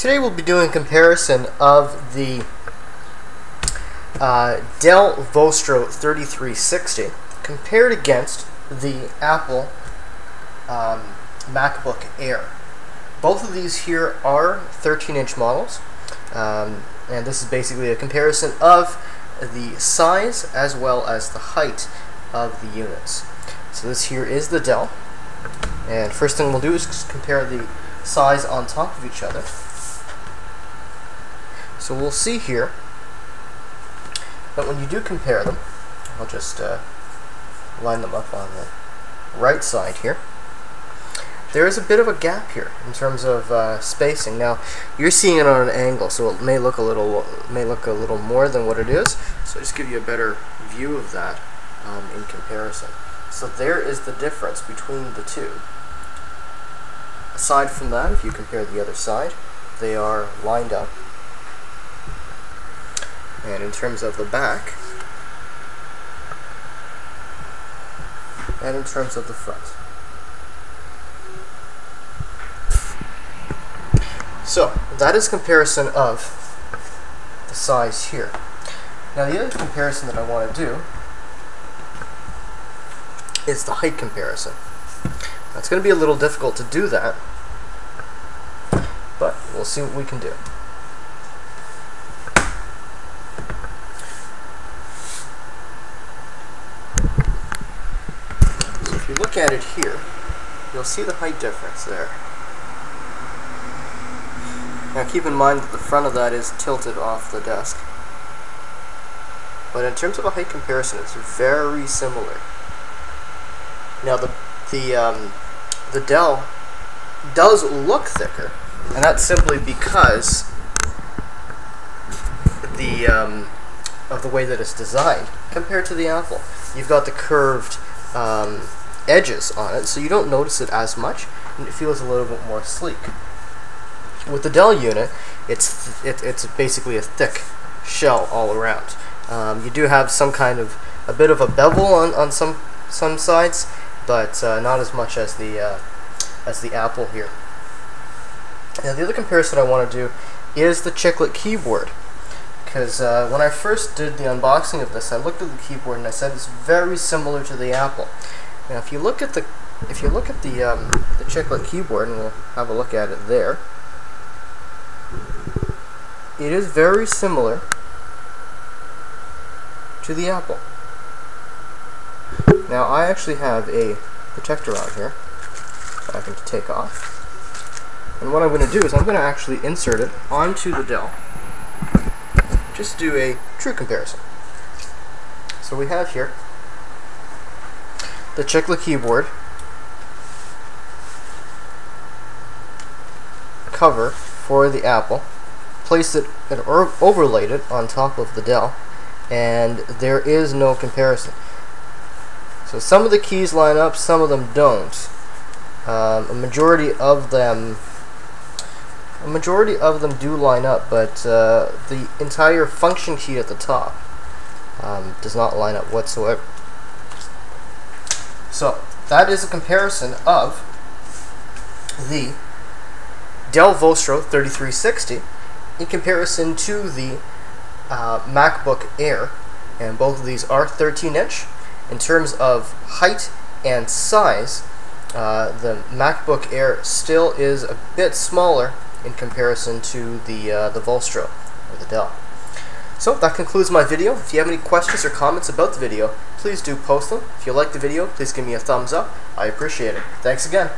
Today we'll be doing a comparison of the DELL Vostro 3360 compared against the Apple MacBook Air. Both of these here are 13-inch models, and this is basically a comparison of the size as well as the height of the units. So this here is the DELL, and first thing we'll do is compare the size on top of each other. So we'll see here that when you do compare them, I'll just line them up on the right side here. There is a bit of a gap here in terms of spacing. Now you're seeing it on an angle, so it may look a little more than what it is. So just give you a better view of that in comparison. So there is the difference between the two. Aside from that, if you compare the other side, they are lined up. And in terms of the back, and in terms of the front. So, that is comparison of the size here. Now the other comparison that I want to do is the height comparison. Now, it's going to be a little difficult to do that, but we'll see what we can do. So if you look at it here, you'll see the height difference there. Now keep in mind that the front of that is tilted off the desk. But in terms of a height comparison, it's very similar. Now the DELL does look thicker, and that's simply because of the way that it's designed compared to the Apple. You've got the curved edges on it, so you don't notice it as much, and it feels a little bit more sleek. With the DELL unit, it's basically a thick shell all around. You do have a bit of a bevel on some sides, but not as much as the Apple here. Now the other comparison I want to do is the chiclet keyboard, because when I first did the unboxing of this, I looked at the keyboard and I said it's very similar to the Apple. Now if you look at the chiclet keyboard, and we'll have a look at it there, it is very similar to the Apple. Now I actually have a protector on here that I can take off, and what I'm going to do is I'm going to actually insert it onto the DELL, just do a true comparison. So we have here the chiclet keyboard cover for the Apple, placed it and overlaid it on top of the DELL, and there is no comparison. So some of the keys line up, some of them don't. A majority of them do line up, but the entire function key at the top does not line up whatsoever. So that is a comparison of the DELL Vostro 3360 in comparison to the MacBook Air, and both of these are 13-inch. In terms of height and size, the MacBook Air still is a bit smaller in comparison to the Vostro, or the DELL. So that concludes my video. If you have any questions or comments about the video, please do post them. If you like the video, please give me a thumbs up. I appreciate it. Thanks again.